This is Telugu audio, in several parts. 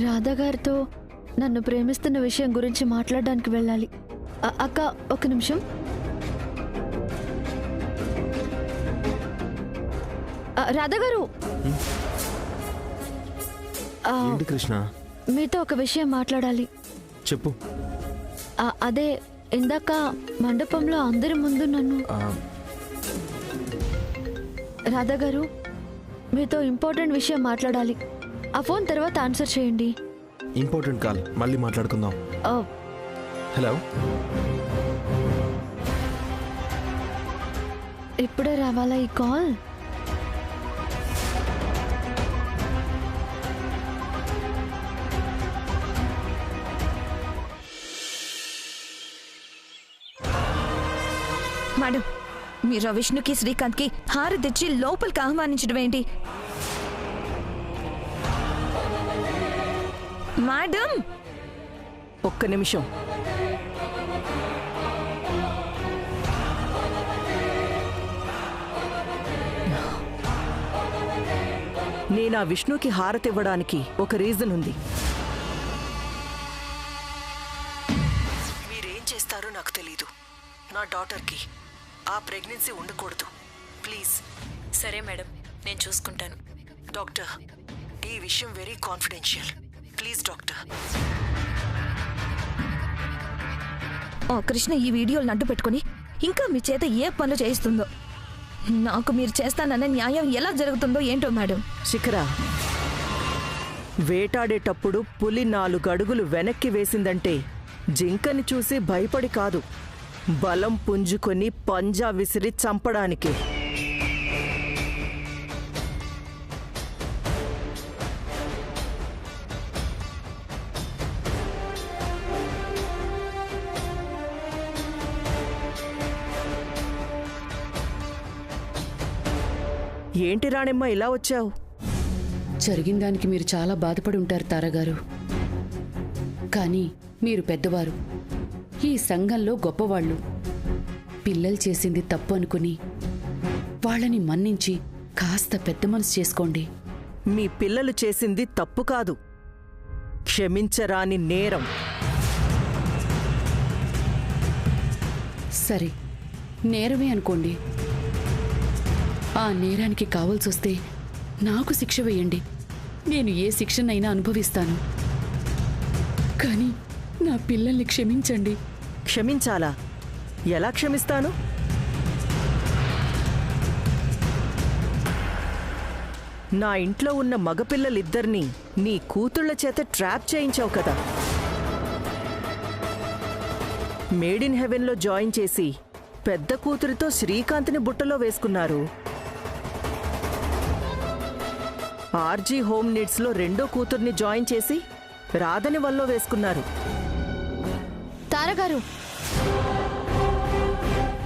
రాధా గారితో నన్ను ప్రేమిస్తున్న విషయం గురించి మాట్లాడడానికి వెళ్ళాలి. అక్క ఒక నిమిషం. రాధా గారు, ఏంటి కృష్ణ? మీతో ఒక విషయం మాట్లాడాలి. చెప్పు. అదే ఇందాక మండపంలో అందరి ముందు నన్ను. రాధా గారు, మీతో ఇంపార్టెంట్ విషయం మాట్లాడాలి. ఆ ఫోన్ తర్వాత ఆన్సర్ చేయండి. ఇంపార్టెంట్ కాల్, మళ్ళీ మాట్లాడుకుందాం. హలో, ఇప్పుడే రావాలా ఈ కాల్? మేడం, మీరు విష్ణుకి శ్రీకాంత్కి హార తెచ్చి లోపలికి ఆహ్వానించడం ఏంటి? మేడం, ఒక్క నిమిషం. నేను ఆ విష్ణుకి హారతివ్వడానికి ఒక రీజన్ ఉంది. మీరేం చేస్తారో నాకు తెలీదు. నా డాటర్కి ఆ ప్రెగ్నెన్సీ ఉండకూడదు. ప్లీజ్. సరే మేడం, నేను చూసుకుంటాను. డాక్టర్, ఈ విషయం very confidential. Please doctor. Krishna ఈ వీడియోలు అడ్డు పెట్టుకుని ఇంకా మీ చేత ఏ పనులు చేయిస్తుందో. నాకు మీరు చేస్తానన్న న్యాయం ఎలా జరుగుతుందో ఏంటో మేడం. శిఖరా, వేటాడేటప్పుడు పులి 4 అడుగులు వెనక్కి వేసిందంటే జింకని చూసి భయపడి కాదు, బలం పుంజుకొని పంజా విసిరి చంపడానికి. ఏంటి రాణెమ్మ ఇలా వచ్చావు? జరిగిన దానికి మీరు చాలా బాధపడి ఉంటారు తారగారు. కానీ మీరు పెద్దవారు, ఈ సంఘంలో గొప్పవాళ్ళు. పిల్లలు చేసింది తప్పు అనుకుని వాళ్ళని మన్నించి కాస్త పెద్ద మనసు చేసుకోండి. మీ పిల్లలు చేసింది తప్పు కాదు, క్షమించరాని నేరం. సరే, నేరమే అనుకోండి. ఆ నేరానికి కావాల్సొస్తే నాకు శిక్ష వేయండి. నేను ఏ శిక్షనైనా అనుభవిస్తాను. కానీ నా పిల్లల్ని క్షమించండి. క్షమించాలా? ఎలా క్షమిస్తాను? నా ఇంట్లో ఉన్న మగపిల్లలిద్దరినీ నీ కూతుళ్ల చేత ట్రాప్ చేయించావు కదా. మేడ్ ఇన్ హెవెన్లో జాయిన్ చేసి పెద్ద కూతురితో శ్రీకాంత్ని బుట్టలో వేసుకున్నారు. ఆర్జీ హోమ్ నీడ్స్లో రెండో కూతుర్ని జాయిన్ చేసి రాధని వల్లో వేసుకున్నారు. తారగారు,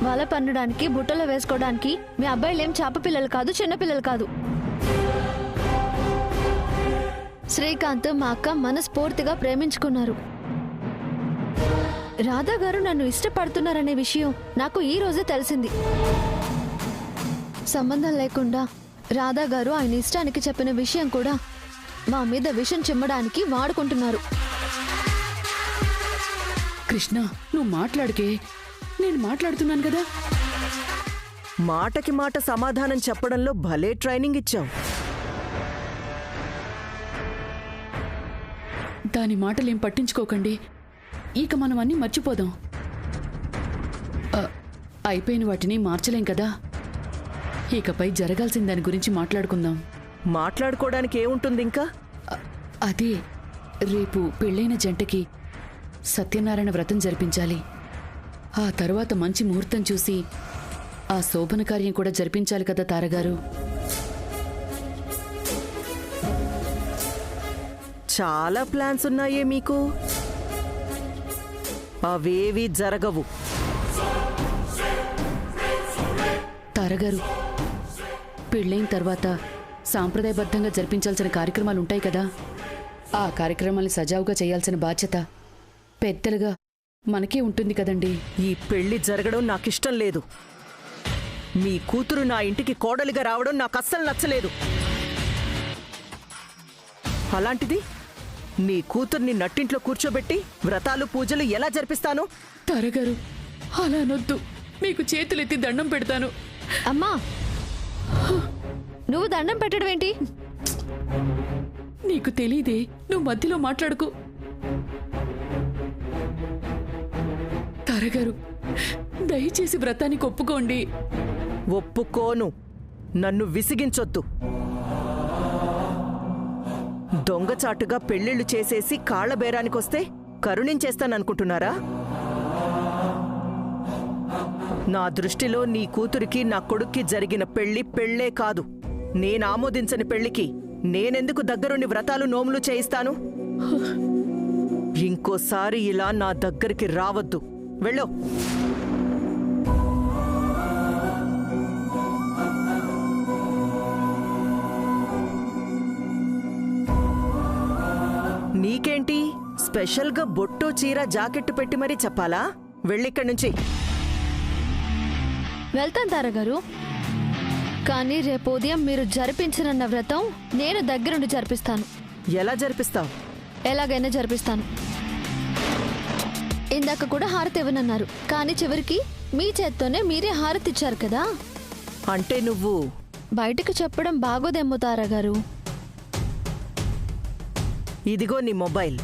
వల పన్నడానికి బుట్టలో వేసుకోవడానికి మీ అబ్బాయిలేం చేప పిల్లలు కాదు, చిన్నపిల్లలు కాదు. శ్రీకాంత్ మా అక్క మనస్ఫూర్తిగా ప్రేమించుకున్నారు. రాధా గారు నన్ను ఇష్టపడుతున్నారనే విషయం నాకు ఈ రోజే తెలిసింది. సంబంధం లేకుండా రాధా గారు ఆయన ఇష్టానికి చెప్పిన విషయం కూడా మా మీద విషం చిమ్మడానికి వాడుకుంటున్నారు. కృష్ణ, నువ్వు మాట్లాడికే, నేను మాట్లాడుతున్నాను కదా. మాటకి మాట సమాధానం చెప్పడంలో భలే ట్రైనింగ్ ఇచ్చావు. దాని మాటలేం పట్టించుకోకండి. ఇక మనం అన్నీ మర్చిపోదాం. అయిపోయిన వాటిని మార్చలేం కదా. ఇకపై జరగాల్సిన దాని గురించి మాట్లాడుకుందాం. మాట్లాడుకోవడానికి ఏముంటుంది ఇంకా? అదే, రేపు పెళ్ళైన జంటకి సత్యనారాయణ వ్రతం జరిపించాలి. ఆ తర్వాత మంచి ముహూర్తం చూసి ఆ శోభన కార్యం కూడా జరిపించాలి కదా తారగారు. చాలా ప్లాన్స్ ఉన్నాయే మీకు. అవేవి జరగవు. తారగారు, పెళ్ళైన తర్వాత సాంప్రదాయబద్ధంగా జరిపించాల్సిన కార్యక్రమాలుంటాయి కదా. ఆ కార్యక్రమాల్ని సజావుగా చేయాల్సిన బాధ్యత పెద్దలుగా మనకే ఉంటుంది కదండి. ఈ పెళ్లి జరగడం నాకిష్టం లేదు. మీ కూతురు నా ఇంటికి కోడలిగా రావడం నాకు అస్సలు నచ్చలేదు. అలాంటిది నీ కూతుర్ని నట్టింట్లో కూర్చోబెట్టి వ్రతాలు పూజలు ఎలా జరిపిస్తాను? తారగారు అలా అనొద్దు. మీకు చేతులెత్తి దండం పెడతాను. అమ్మా, నువ్వు దండం పెట్టడం ఏంటి? నీకు తెలీదే, నువ్వు మధ్యలో మాట్లాడుకు. తారగారు దయచేసి వ్రతానికి ఒప్పుకోండి. ఒప్పుకోను. నన్ను విసిగించొద్దు. దొంగచాటుగా పెళ్లిళ్లు చేసేసి కాళ్ల బేరానికొస్తే కరుణించేస్తాననుకుంటున్నారా? నా దృష్టిలో నీ కూతురికి నా కొడుక్కి జరిగిన పెళ్లి పెళ్లే కాదు. నేనామోదించని పెళ్లికి నేనెందుకు దగ్గరుండి వ్రతాలు నోములు చేయిస్తాను? ఇంకోసారి ఇలా నా దగ్గరికి రావద్దు. వెళ్ళు. నీకేంటి స్పెషల్గా బొట్టో చీర జాకెట్టు పెట్టి మరీ చెప్పాలా? వెళ్ళిక్కడి నుంచి. వెళ్తాను తారగారు, కానీ రేపు ఉదయం మీరు జరిపించనన్న వ్రతం నేను దగ్గరుండి జరిపిస్తాను. ఎలా జరిపిస్తావు? ఎలాగైనా జరిపిస్తాను. ఇందాక కూడా హారతి ఇవ్వనన్నారు, కానీ చివరికి మీ చేత్తోనే మీరే హారతి ఇచ్చారు కదా. అంటే నువ్వు బయటకు చెప్పడం బాగోదేమో తారగారు. ఇదిగో నీ మొబైల్.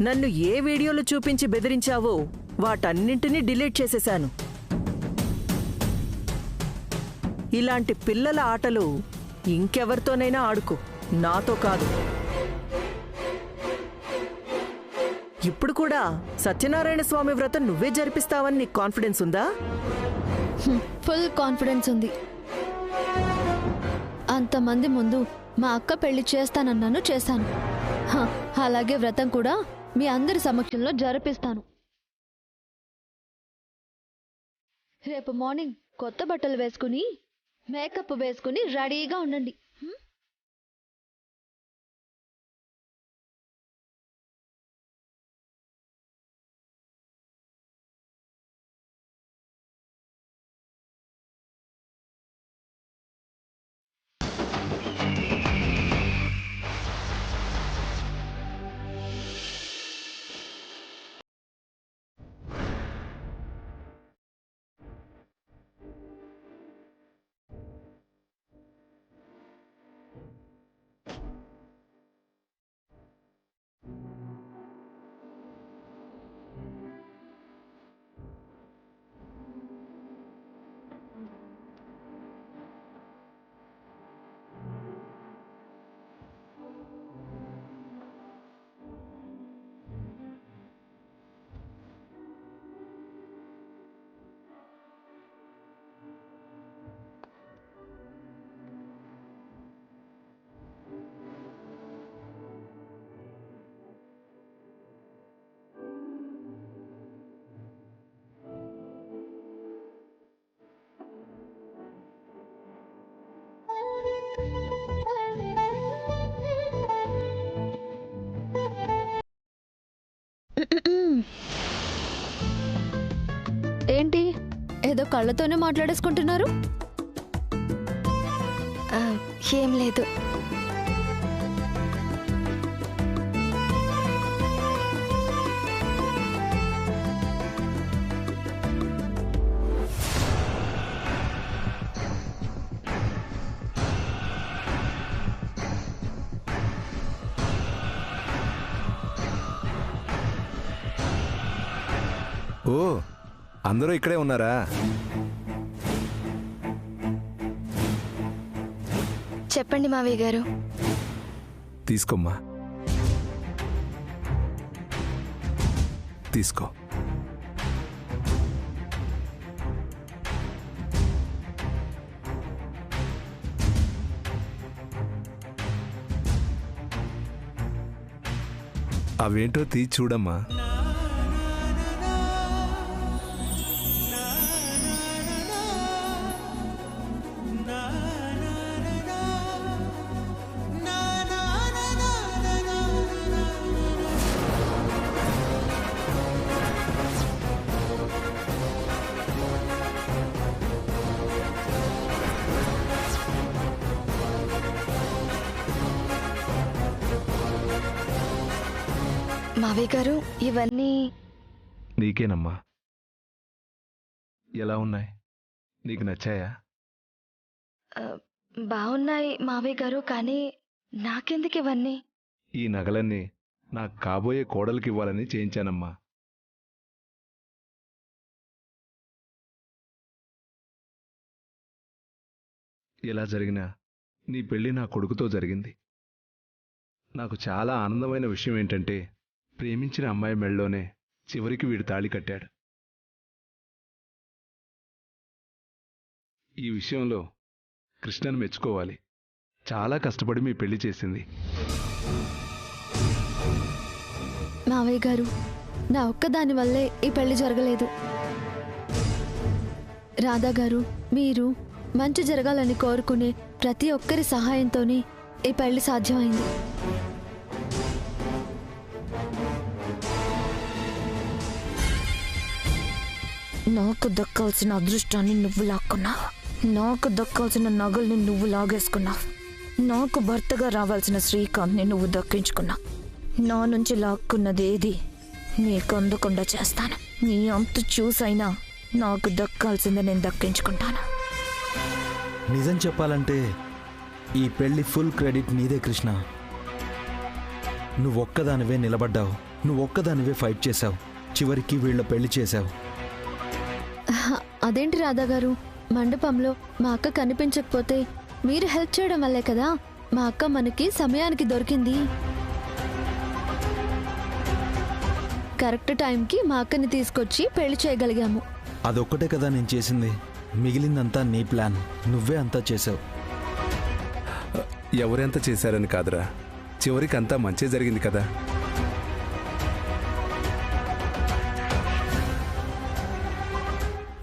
నన్ను ఏ వీడియోలు చూపించి బెదిరించావో వాటన్నింటినీ డిలీట్ చేసేశాను. ఇలాంటి పిల్లల ఆటలు ఇంకెవరితోనైనా ఆడుకో, నాతో కాదు. ఇప్పుడు కూడా సత్యనారాయణ స్వామి వ్రతం నువ్వే జరిపిస్తావని నీకు కాన్ఫిడెన్స్ ఉందా? ఫుల్ కాన్ఫిడెన్స్ ఉంది. అంతమంది ముందు మా అక్క పెళ్లి చేస్తానన్నాను, చేశాను. అలాగే వ్రతం కూడా మీ అందరి సమక్షంలో జరిపిస్తాను. రేపు మార్నింగ్ కొత్త బట్టలు వేసుకుని మేకప్ వేసుకుని రెడీగా ఉండండి. ఏంటి ఏదో కళ్ళతోనే మాట్లాడేసుకుంటున్నారు? ఏం లేదు. ఓ, అందరూ ఇక్కడే ఉన్నారా? చెప్పండి మావయ్య గారు. తీసుకోమ్మా, తీసుకో. అవేంటో తీసి చూడమ్మా. మావయ్య గారు ఇవన్నీ నీకేనమ్మా. ఎలా ఉన్నాయి? నీకు నచ్చాయా? బాగున్నాయి మావయ్య గారు, కానీ నాకెందుకు ఇవన్నీ? ఈ నగలన్నీ నాకు కాబోయే కోడలికి ఇవ్వాలని చేయించానమ్మా. ఎలా జరిగినా నీ పెళ్లి నా కొడుకుతో జరిగింది. నాకు చాలా ఆనందమైన విషయం ఏంటంటే ప్రేమించిన అమ్మాయి మెళ్ళలోనే చివరికి వీడు తాళి కట్టాడు. ఈ విషయంలో కృష్ణను మెచ్చుకోవాలి. చాలా కష్టపడి మీ పెళ్లి చేసింది. మావయ్య గారు, నా ఒక్కదాని వల్లే ఈ పెళ్లి జరగలేదు. రాధా గారు, మీరు మంచి జరగాలని కోరుకునే ప్రతి ఒక్కరి సహాయంతోనే ఈ పెళ్లి సాధ్యమైంది. నాకు దక్కాల్సిన అదృష్టాన్ని నువ్వు లాక్కున్నావు. నాకు దక్కాల్సిన నగల్ని నువ్వు లాగేసుకున్నావు. నాకు భర్తగా రావాల్సిన శ్రీకాంత్ని నువ్వు దక్కించుకున్నావు. నా నుంచి లాక్కున్నదేది నీకు అందకుండా చేస్తాను. నీ అంత చూసైనా నాకు దక్కాల్సిందే నేను దక్కించుకుంటాను. నిజం చెప్పాలంటే ఈ పెళ్లి ఫుల్ క్రెడిట్ నీదే కృష్ణ. నువ్వొక్కదానివే నిలబడ్డావు, నువ్వొక్కదానివే ఫైట్ చేశావు, చివరికి వీళ్ళ పెళ్లి చేశావు. అదేంటి రాధా గారు, మండపంలో మా అక్క కనిపించకపోతే మీరు హెల్ప్ చేయడం వల్లే కదా మా అక్క మనకి సమయానికి దొరికింది. కరెక్ట్ టైంకి మా అక్కని తీసుకొచ్చి పెళ్లి చేయగలిగాము. అదొక్కటే కదా నేను చేసింది. మిగిలిందంతా నీ ప్లాన్. నువ్వే అంతా చేశావు. ఎవరెంత చేశారని కాదురా, చివరికి అంతా మంచి జరిగింది కదా.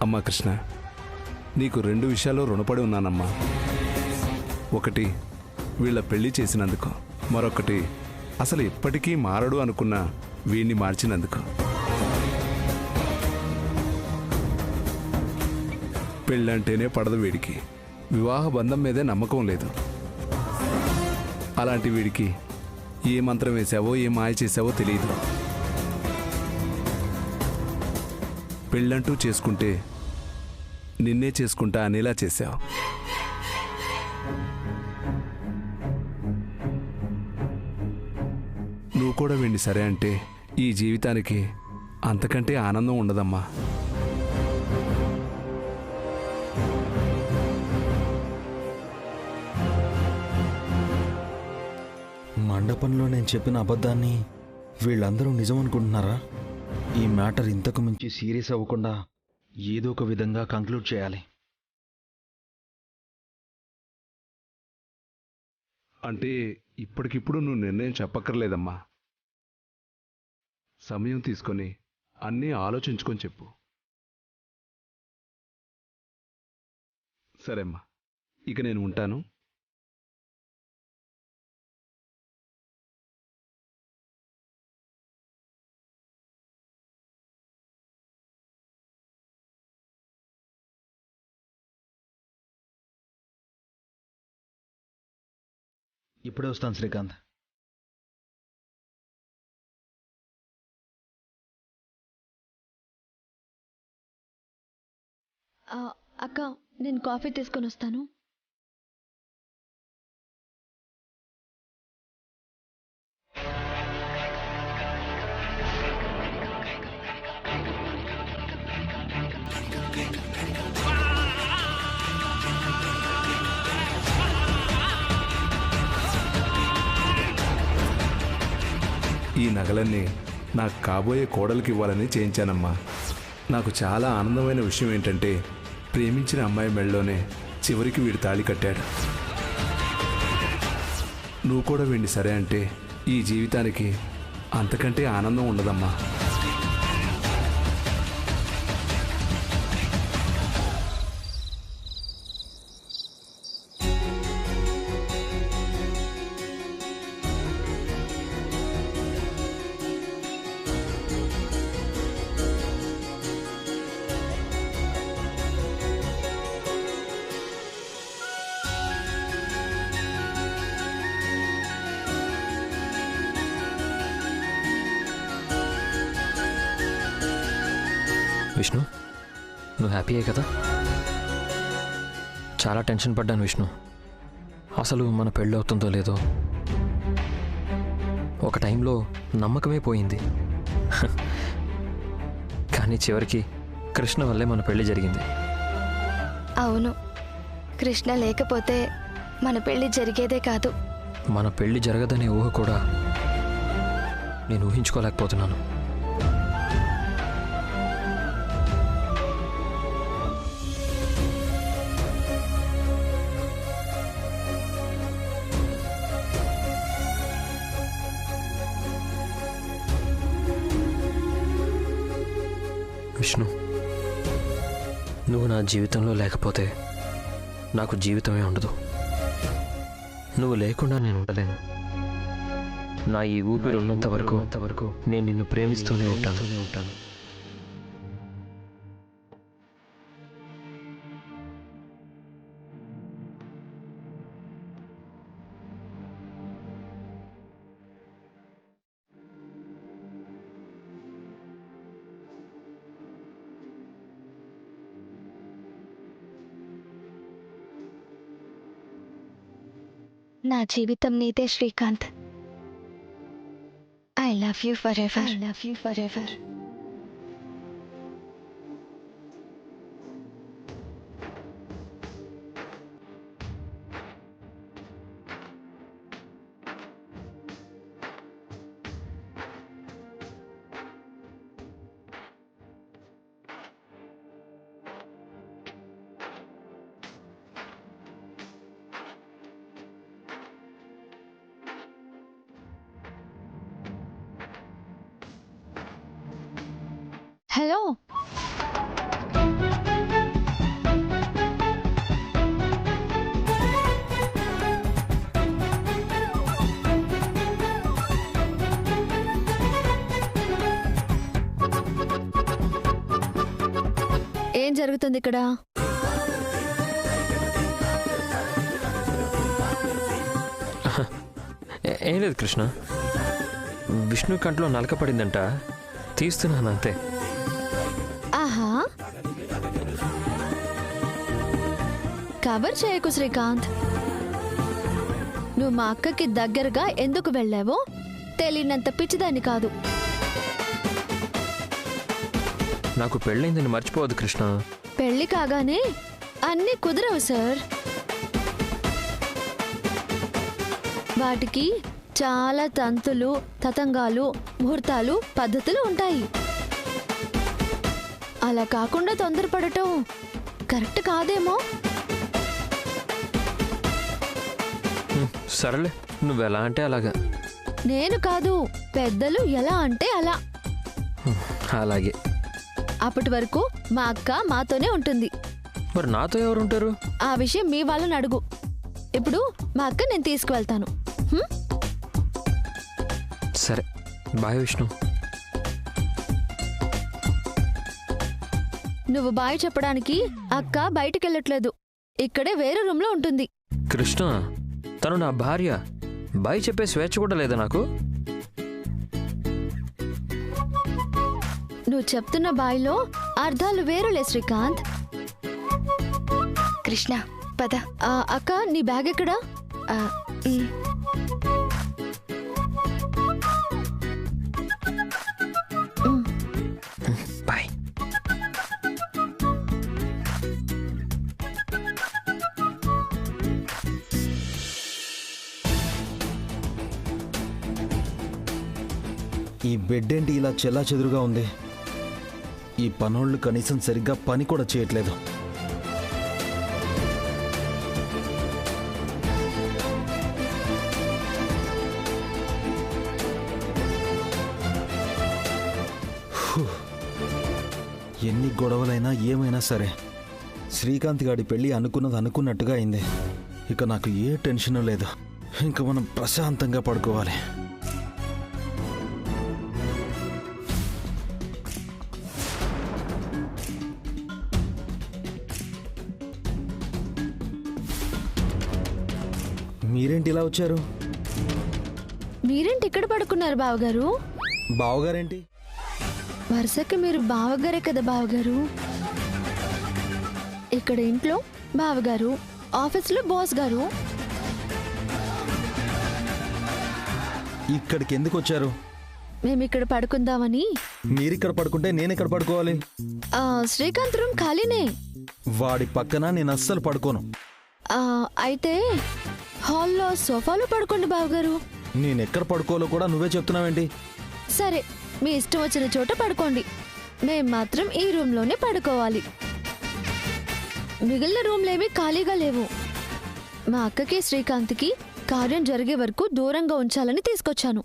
అమ్మా కృష్ణ, నీకు 2 విషయాల్లో రుణపడి ఉన్నానమ్మా. ఒకటి వీళ్ళ పెళ్లి చేసినందుకు, మరొకటి అసలు ఎప్పటికీ మారడు అనుకున్న వీణ్ణి మార్చినందుకు. పెళ్ళంటేనే పడదు వీడికి, వివాహ బంధం మీదే నమ్మకం లేదు. అలాంటి వీడికి ఏ మంత్రం వేశావో ఏ మాయ చేశావో తెలియదు. పెళ్ళంటూ చేసుకుంటే నిన్నే చేసుకుంటా అనేలా చేశావు. నువ్వు కూడా వీణ్ణి సరే అంటే ఈ జీవితానికి అంతకంటే ఆనందం ఉండదమ్మా. మండపంలో నేను చెప్పిన అబద్ధాన్ని వీళ్ళందరూ నిజం అనుకుంటున్నారా? ఈ మ్యాటర్ ఇంతకు మించి సీరియస్ అవ్వకుండా ఏదో ఒక విధంగా కంక్లూడ్ చేయాలి. అంటే ఇప్పటికిప్పుడు నువ్వు నిర్ణయం చెప్పక్కర్లేదమ్మా. సమయం తీసుకొని అన్నీ ఆలోచించుకొని చెప్పు. సరేమ్మా, ఇక నేను ఉంటాను. ఇప్పుడే వస్తాను శ్రీకాంత్. అక్క, నేను కాఫీ తీసుకొని వస్తాను. ఈ నగలన్నీ నాకు కాబోయే కోడలికి ఇవ్వాలని చేయించానమ్మా. నాకు చాలా ఆనందమైన విషయం ఏంటంటే ప్రేమించిన అమ్మాయి మెళ్ళలోనే చివరికి వీడు తాళి కట్టాడు. నువ్వు కూడా వీడిని సరే అంటే ఈ జీవితానికి అంతకంటే ఆనందం ఉండదమ్మా. విష్ణు, నువ్వు హ్యాపీయే కదా? చాలా టెన్షన్ పడ్డాను విష్ణు. అసలు మన పెళ్ళి అవుతుందో లేదో. ఒక టైంలో నమ్మకమే పోయింది. కానీ చివరికి కృష్ణ వల్లే మన పెళ్ళి జరిగింది. అవును, కృష్ణ లేకపోతే మన పెళ్లి జరిగేదే కాదు. మన పెళ్ళి జరగదనే ఊహ కూడా నేను ఊహించుకోలేకపోతున్నాను. విష్ణు, నువ్వు నా జీవితంలో లేకపోతే నాకు జీవితమే ఉండదు. నువ్వు లేకుండా నేను ఉండలేను. నా ఈ ఊపిరి ఉన్నంత వరకు నేను నిన్ను ప్రేమిస్తూనే ఉంటాను. నా జీవితం నీదే Srikanth. I love you for ever. Hello, ఏం జరుగుతుంది ఇక్కడ? ఏం లేదు కృష్ణ, విష్ణు కంట్లో నలక పడిందంట, తీస్తున్నాను అంతే. ఆహా, కవర్ చేయకు శ్రీకాంత్. నువ్వు మా అక్కకి దగ్గరగా ఎందుకు వెళ్ళావో తెలియనంత పిచ్చిదాన్ని కాదు. నాకు పెళ్ళైందని మర్చిపోవద్దు కృష్ణ. పెళ్లి కాగానే అన్నీ కుదరవు సార్. వాటికి చాలా తంతులు, తతంగాలు, ముహూర్తాలు, పద్ధతులు ఉంటాయి. అలా కాకుండా తొందరపడటం కరెక్ట్ కాదేమో. సరేలే, నువ్వెలా అంటే అలాగా. నేను కాదు, పెద్దలు ఎలా అంటే అలా. అలాగే. అప్పటి వరకు మా అక్క మాతోనే ఉంటుంది. మరి నాతో ఎవరు ఉంటారు? ఆ విషయం మీ వాళ్ళని అడుగు. ఇప్పుడు మా అక్క నేను తీసుకువెళ్తాను. సరే, బాయ్ విష్ణు. నువ్వు బాయ్ చెప్పడానికి అక్క బయటికెళ్ళట్లేదు, ఇక్కడే వేరే రూమ్ లో ఉంటుంది. కృష్ణ, తను నా భార్య. బాయ్ చెప్పే స్వేచ్ఛ కూడా లేదా నాకు? నువ్వు చెప్తున్న బాయ్లో అర్థాలు వేరులే శ్రీకాంత్. కృష్ణ పద. అక్క, నీ బ్యాగ్ ఎక్కడా? బాయ్. ఈ బెడ్ ఏంటి ఇలా చెల్లా చెదురుగా ఉంది? ఈ పనోళ్ళు కనీసం సరిగ్గా పని కూడా చేయట్లేదు. ఎన్ని గొడవలైనా ఏమైనా సరే శ్రీకాంత్ గాడి పెళ్ళి అనుకున్నది అనుకున్నట్టుగా అయింది. ఇక నాకు ఏ టెన్షన్ లేదు. ఇంకా మనం ప్రశాంతంగా పడుకోవాలి. మీరేంటి ఇలా వచ్చారు? మీరేంటి ఇక్కడ పడుకున్నారు బావగారు? బావగారేంటి? వరుసకి మీరు బావగారే కదా బావగారు. ఇక్కడ ఇంట్లో బావగారు, ఆఫీస్లో బాస్ గారు. ఇక్కడికి ఎందుకు వచ్చారు? మేము ఇక్కడ పడుకుందామని. మీరిక్కడ పడుకుంటే నేను ఎక్కడ పడుకోవాలి? శ్రీకాంత్ రూమ్ ఖాళీనే. వాడి పక్కన నేను అస్సలు పడుకోను. అయితే హాల్లో సోఫాలో పడుకోండి బావగారు. నేనెక్కడ పడుకోవాలో కూడా నువ్వే చెప్తున్నావేంటి? సరే, మీ ఇష్టం వచ్చిన చోట పడుకోండి. మేం మాత్రం ఈ రూమ్లోనే పడుకోవాలి. మిగిలిన రూమ్లేమీ ఖాళీగా లేవు. మా అక్కకి శ్రీకాంత్కి కార్యం జరిగే వరకు దూరంగా ఉంచాలని తీసుకొచ్చాను.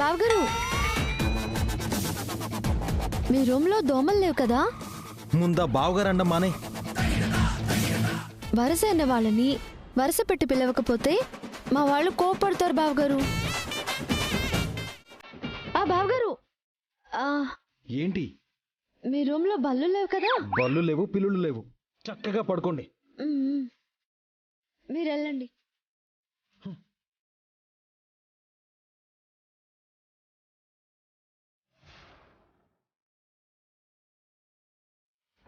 బావగారు, మీ రూమ్లో దోమలు లేవు కదా? ముందా బావగారండ మానే. వరుస అయిన వాళ్ళని వరుస పెట్టి పిలవకపోతే మా వాళ్ళు కోపడతారు బావగారు. బావగారు, ఏంటి? మీ రూమ్లో బల్లు లేవు కదా? బళ్ళు లేవు, పిల్లులు లేవు. చక్కగా పడుకోండి. మీరు వెళ్ళండి.